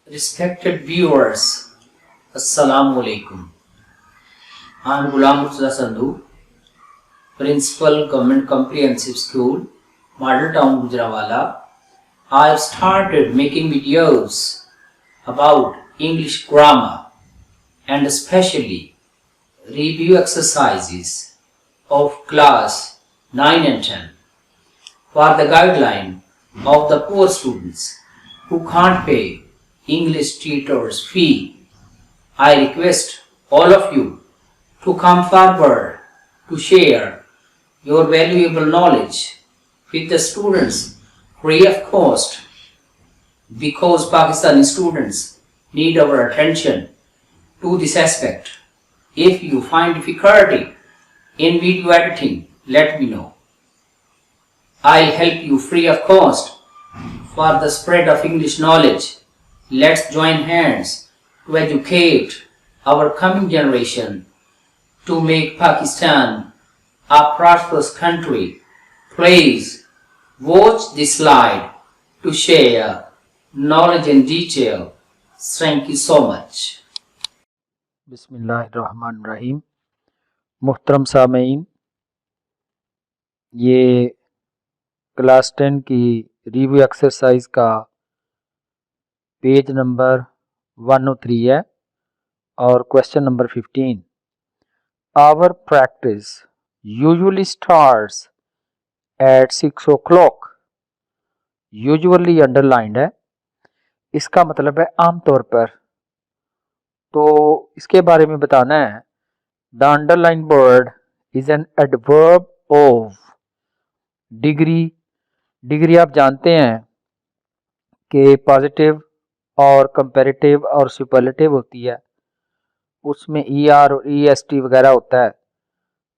Respected viewers, Assalamu alaikum. I am Ghulam Murtaza Sandhu, Principal Government Comprehensive School, Model Town Gujranwala. I have started making videos about English grammar and especially review exercises of class 9 and 10 for the guideline of the poor students who can't pay English tutors fee. I request all of you to come forward to share your valuable knowledge with the students free of cost because Pakistani students need our attention to this aspect. If you find difficulty in video editing, let me know. I'll help you free of cost for the spread of English knowledge. Let's join hands to educate our coming generation to make Pakistan a prosperous country. Please watch this slide to share knowledge in detail. Thank you so much. बिस्मिल्लाहिर्रहमानिर्रहीम। मुहतरम सामीन, ये class 10 की review exercise का page number 103 है और question number 15। Our practice usually starts at 6 o'clock। Usually underlined है, इसका मतलब है आमतौर पर। तो इसके बारे में बताना है। The underline word is an adverb of degree. Degree आप जानते हैं कि पॉजिटिव और कंपैरेटिव और सुपरलेटिव होती है, उसमें ई आर और ई एस टी वगैरह होता है।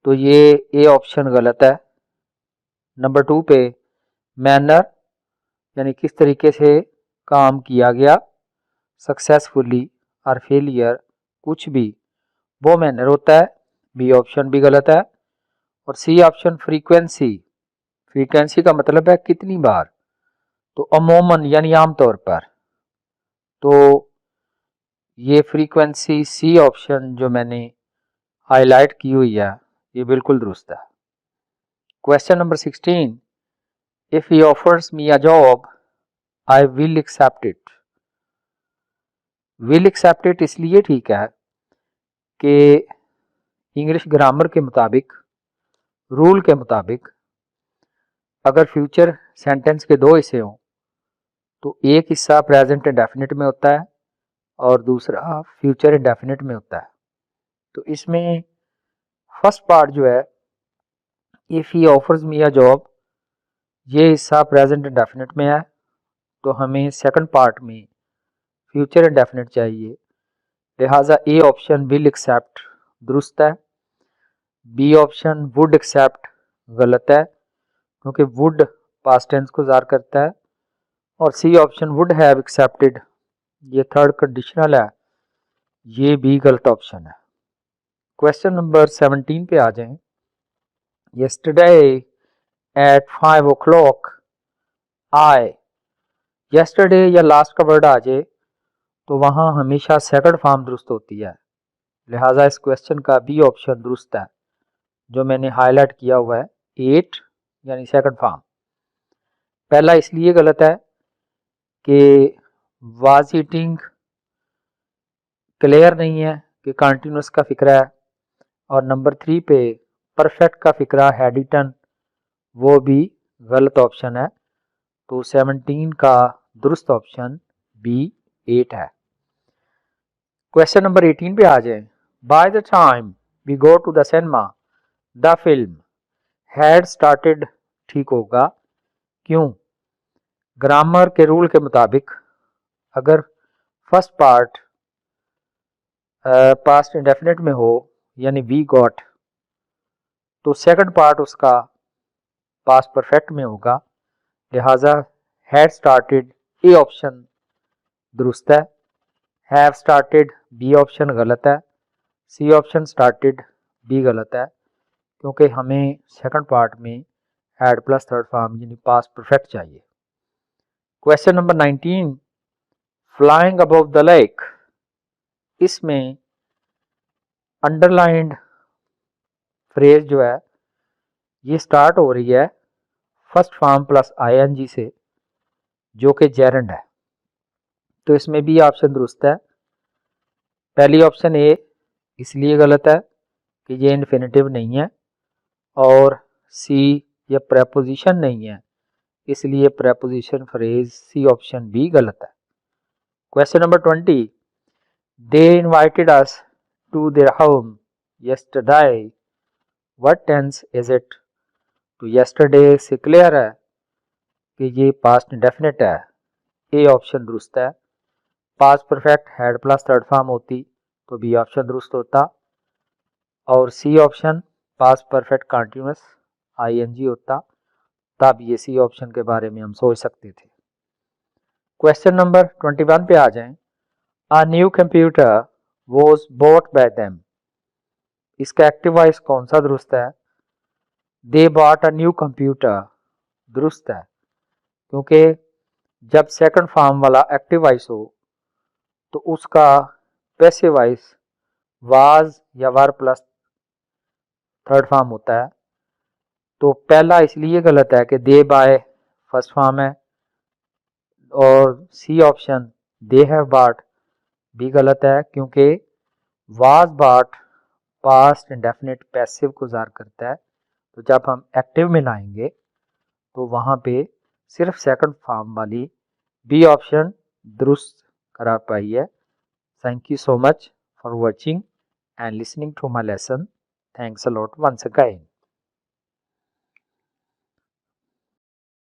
तो ये ए ऑप्शन गलत है। नंबर 2 पे मैनर यानी किस तरीके से काम किया गया, सक्सेसफुली और फेलियर कुछ भी, वो मैनर होता है। बी ऑप्शन भी गलत है। और सी ऑप्शन फ्रीक्वेंसी। फ्रीक्वेंसी का मतलब है कितनी बार, तो अमूमन यानी आमतौर पर। तो ये फ्रीक्वेंसी सी ऑप्शन जो मैंने हाईलाइट की हुई है ये बिल्कुल दुरुस्त है। Question number 16, if he offers me a job I will accept it. Will accept it इसलिए ठीक है कि इंग्लिश ग्रामर के मुताबिक, रूल के मुताबिक, अगर फ्यूचर सेंटेंस के दो हिस्से हों तो एक हिस्सा प्रेजेंट इंडेफिनिट में होता है और दूसरा फ्यूचर इंडेफिनिट में होता है। तो इसमें फर्स्ट पार्ट जो है, if he offers me a job, ये हिस्सा प्रेजेंट इंडेफिनिट में है, तो हमें सेकंड पार्ट में फ्यूचर इंडेफिनिट चाहिए। लिहाजा ए ऑप्शन विल एक्सेप्ट दुरुस्त है। बी ऑप्शन वुड एक्सेप्ट गलत है क्योंकि वुड पास्ट टेंस को ज़ाहिर करता है। और C option would have accepted, ये थर्ड कंडीशनल है, ये भी गलत ऑप्शन है। क्वेश्चन नंबर 17 पे आ जाएं। Yesterday at 5 o'clock I. Yesterday या लास्ट का वर्ड आ जाए तो वहाँ हमेशा सेकंड फॉर्म दुरुस्त होती है। लिहाजा इस क्वेश्चन का बी ऑप्शन दुरुस्त है जो मैंने हाईलाइट किया हुआ है, 8 यानी सेकंड फॉर्म। पहला इसलिए गलत है कि वाज ईटिंग क्लियर नहीं है कि कंटिन्यूस का फिक्रा है। और नंबर 3 पे परफेक्ट का फिक्रा हैड ईटन, वो भी गलत ऑप्शन है। तो 17 का दुरुस्त ऑप्शन बी 8 है। क्वेश्चन नंबर 18 पे आ जाए। By the time we go to the cinema the film had started ठीक होगा। क्यों? ग्रामर के रूल के मुताबिक अगर फर्स्ट पार्ट पास्ट इंडेफिनिट में हो यानी वी गॉट, तो सेकंड पार्ट उसका पास्ट परफेक्ट में होगा। लिहाजा हैड स्टार्टेड ए ऑप्शन दुरुस्त है। हैव स्टार्टेड बी ऑप्शन गलत है। सी ऑप्शन स्टार्टेड बी गलत है क्योंकि हमें सेकंड पार्ट में हैड प्लस थर्ड फॉर्म यानी पास्ट परफेक्ट चाहिए। Question number 19, flying above the lake, इसमें अंडरलाइंड फ्रेज जो है ये स्टार्ट हो रही है फर्स्ट फॉर्म प्लस आईएनजी से, जो कि जेरंड है। तो इसमें भी ऑप्शन दुरुस्त है। पहली ऑप्शन ए इसलिए गलत है कि ये इन्फिनेटिव नहीं है, और सी ये प्रेपोजिशन नहीं है, इसलिए प्रेपोजिशन फ्रेज सी ऑप्शन भी गलत है। Question number 20, they invited us to their home yesterday, what tense is it? तो यस्टरडे से क्लियर है कि ये पास्ट इंडेफिनिट है, ए ऑप्शन दुरुस्त है। Past perfect had plus third form होती तो बी ऑप्शन दुरुस्त होता, और C option past perfect continuous ING होता, तब ये सी ऑप्शन के बारे में हम सोच सकते थे। क्वेश्चन नंबर 21 पे आ जाएं। A new computer was bought by them, इसका एक्टिव वॉइस कौन सा दुरुस्त है? They bought a new computer दुरुस्त है, क्योंकि जब सेकंड फॉर्म वाला एक्टिव वॉइस हो तो उसका पैसिव वॉइस वाज या वर प्लस थर्ड फॉर्म होता है। तो पहला इसलिए गलत है कि दे बाय फर्स्ट फॉर्म है, और C option they have bought भी गलत है, क्योंकि was bought past indefinite passive को ज़ाहिर करता है। तो जब हम एक्टिव में लाएंगे तो वहाँ पे सिर्फ सेकंड फॉर्म वाली बी ऑप्शन दुरुस्त करार पाई है। Thank you so much for watching and listening to my lesson. Thanks a lot once again.